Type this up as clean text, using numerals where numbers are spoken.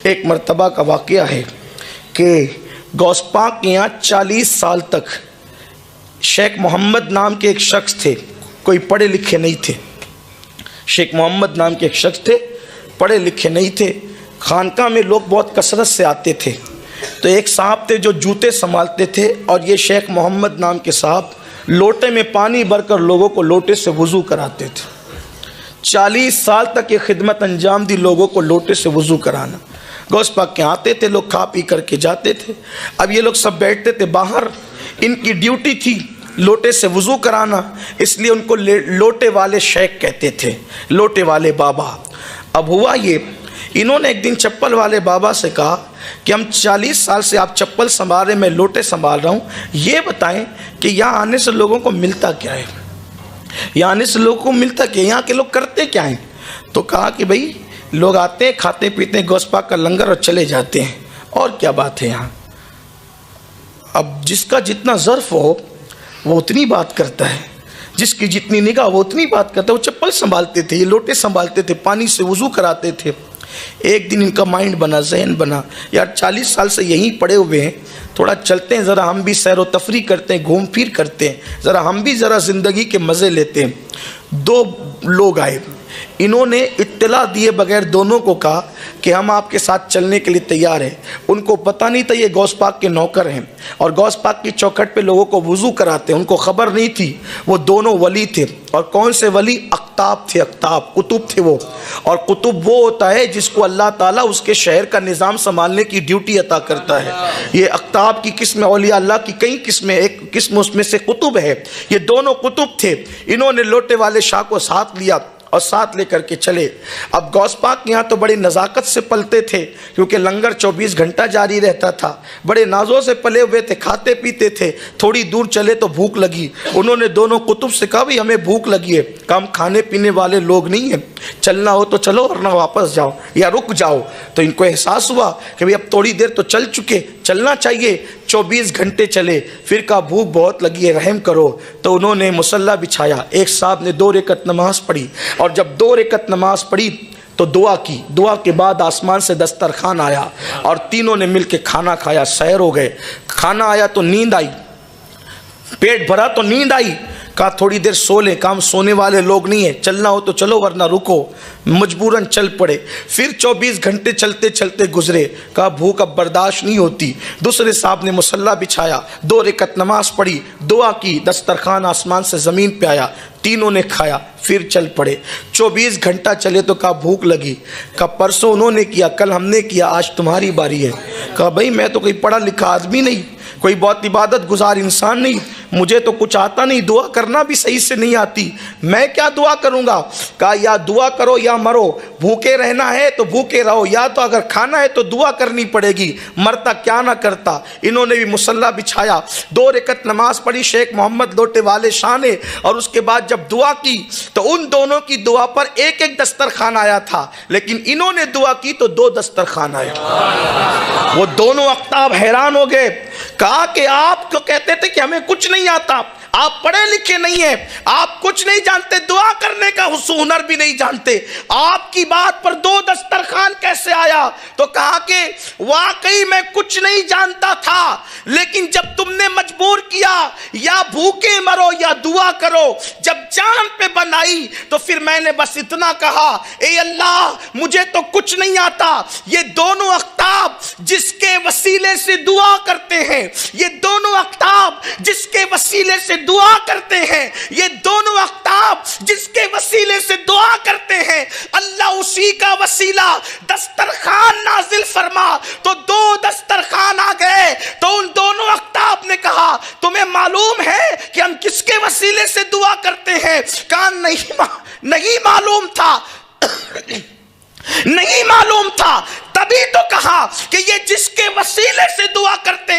ایک مرتبہ کا واقعہ ہے کہ غوث پاک کے یہاں 40 سال تک شیخ محمد نام کے ایک شخص تھے، کوئی پڑھے لکھے نہیں تھے۔ شیخ محمد نام کے ایک شخص تھے، پڑھے لکھے نہیں تھے، خانقاہ میں لوگ بہت کثرت سے آتے تھے۔ تو ایک صاحب تھے جو جوتے سنبھالتے تھے، اور یہ شیخ محمد نام کے صاحب لوٹے میں پانی بھر کر لوگوں کو لوٹے سے وضو کراتے تھے۔ 40 سال تک یہ خدمت انجام دی، لوگوں کو لوٹے سے وضو کرانا۔ غوث پاک کے آتے تھے، لوگ کھا پی کر کے جاتے تھے۔ اب یہ لوگ سب بیٹھتے تھے باہر، ان کی ڈیوٹی تھی لوٹے سے وضو کرانا، اس لیے ان کو لوٹے والے شیخ کہتے تھے، لوٹے والے بابا۔ اب ہوا یہ، انہوں نے ایک دن چپل والے بابا سے کہا کہ ہم 40 سال سے آپ چپل سنبھال رہے، میں لوٹے سنبھال رہا ہوں، یہ بتائیں کہ یہاں آنے سے لوگوں کو ملتا کیا ہے، یہاں آنے سے لوگوں کو ملتا کیا ہے، یہاں کے لوگ کرتے کیا ہیں؟ تو کہا کہ بھئی لوگ آتے ہیں، کھاتے پیتے ہیں غوث پاک کا لنگر اور چلے جاتے ہیں، اور کیا بات ہے یہاں۔ اب جس کا جتنا ظرف ہو وہ اتنی بات کرتا ہے، جس کی جتنی نگاہ وہ اتنی بات کرتا ہے۔ وہ چپل سنبھالتے تھے، یہ لوٹے سنبھالتے تھے، پانی سے وضو کراتے تھے۔ ایک دن ان کا مائنڈ بنا، ذہن بنا، یار 40 سال سے یہیں پڑے ہوئے ہیں، تھوڑا چلتے ہیں، ذرا ہم بھی سیر و تفریح کرتے ہیں، گھوم پھر کرتے ہیں، ذرا ہم بھی ذرا زندگی کے مزے لیتے ہیں۔ 2 لوگ آئے، انہوں نے اطلاع دیے بغیر دونوں کو کہا کہ ہم آپ کے ساتھ چلنے کے لیے تیار ہیں۔ ان کو پتہ نہیں تھا یہ غوث پاک کے نوکر ہیں اور غوث پاک کی چوکھٹ پہ لوگوں کو وضو کراتے ہیں، ان کو خبر نہیں تھی۔ وہ دونوں ولی تھے، اور کون سے ولی؟ اقطاب تھے، اقطاب قطب تھے وہ۔ اور قطب وہ ہوتا ہے جس کو اللہ تعالیٰ اس کے شہر کا نظام سنبھالنے کی ڈیوٹی عطا کرتا ہے۔ یہ اقطاب کی قسم، اولیاء اللہ کی کئی قسمیں، ایک قسم اس میں سے قطب ہے۔ یہ دونوں قطب تھے، انہوں نے لوٹے والے شاہ کو ساتھ لیا اور ساتھ لے کر کے چلے۔ اب غوث پاک یہاں تو بڑی نزاکت سے پلتے تھے، کیونکہ لنگر 24 گھنٹہ جاری رہتا تھا، بڑے نازوں سے پلے ہوئے تھے، کھاتے پیتے تھے۔ تھوڑی دور چلے تو بھوک لگی، انہوں نے دونوں قطب سے کہا بھی ہمیں بھوک لگی ہے۔ کہ ہم کھانے پینے والے لوگ نہیں ہیں، چلنا ہو تو چلو ورنہ واپس جاؤ یا رک جاؤ۔ تو ان کو احساس ہوا کہ اب تھوڑی دیر تو چل چکے، چلنا چاہیے۔ 24 گھنٹے چلے، پھر کہا بھوک بہت لگی ہے، رحم کرو۔ تو انہوں نے مصلی بچھایا، ایک صاحب نے 2 رکعت نماز پڑھی، اور جب 2 رکعت نماز پڑھی تو دعا کی۔ دعا کے بعد آسمان سے دسترخوان آیا، اور تینوں نے مل کے کھانا کھایا، سحر ہو گئے۔ کھانا آیا تو نیند آئی، پیٹ بھرا تو نیند آئی۔ کہا تھوڑی دیر سو لیں، کام سونے والے لوگ نہیں ہیں، چلنا ہو تو چلو ورنہ رکو۔ مجبوراً چل پڑے۔ پھر 24 گھنٹے چلتے چلتے گزرے، کہا بھوک اب برداشت نہیں ہوتی۔ دوسرے صاحب نے مصلی بچھایا، 2 رکعت نماز پڑھی، دعا کی، دسترخوان آسمان سے زمین پہ آیا، تینوں نے کھایا، پھر چل پڑے۔ 24 گھنٹہ چلے تو کہا بھوک لگی۔ کہا پرسوں انہوں نے کیا، کل ہم نے کیا، آج تمہاری باری ہے۔ کہا بھائی میں تو کوئی پڑھا لکھا آدمی نہیں، کوئی بہت عبادت گزار انسان نہیں، مجھے تو کچھ آتا نہیں، دعا کرنا بھی صحیح سے نہیں آتی، میں کیا دعا کروں گا؟ کہا یا دعا کرو یا مرو، بھوکے رہنا ہے تو بھوکے رہو، یا تو اگر کھانا ہے تو دعا کرنی پڑے گی، مرتا کیا نہ کرتا۔ انہوں نے بھی مصلی بچھایا، 2 رکعت نماز پڑھی شیخ محمد لوٹے والے شاہ نے، اور اس کے بعد جب دعا کی تو ان دونوں کی دعا پر ایک ایک دسترخوان آیا تھا، لیکن انہوں نے دعا کی تو 2 دسترخوان آئے۔ وہ دونوں اقطاب حیران ہو گئے، کہا کہ آپ تو کہتے تھے کہ ہمیں کچھ نہیں آتا، آپ پڑھے لکھے نہیں ہیں، آپ کچھ نہیں جانتے، دعا کرنے کا ہنر بھی نہیں جانتے، آپ کی بات پر 2 دسترخوان کیسے آیا؟ تو کہا کہ واقعی میں کچھ نہیں جانتا تھا، لیکن جب تم نے مجبور کیا یا بھوکے مرو یا دعا کرو، جب جان پہ بنائی تو پھر میں نے بس اتنا کہا، اے اللہ مجھے تو کچھ نہیں آتا۔ یہ دونوں اقطاب جس کے وسیلے سے دعا کرتے ہیں، یہ دونوں اقطاب جس کے وسیلے سے دعا کرتے ہیں، یہ دونوں اقطاب جس کے وسیلے سے دعا کرتے ہیں، اللہ اسی کا وسیلہ دسترخوان نازل فرما تو 2 دسترخوان آ گئے۔ تو ان دونوں اقطاب نے کہا تمہیں معلوم ہے کہ ہم کس کے وسیلے سے دعا کرتے ہیں؟ کہا نہیں معلوم تھا، نہیں معلوم تھا۔ تبھی تو کہا کہ یہ جس کے وسیلے سے دعا کرتے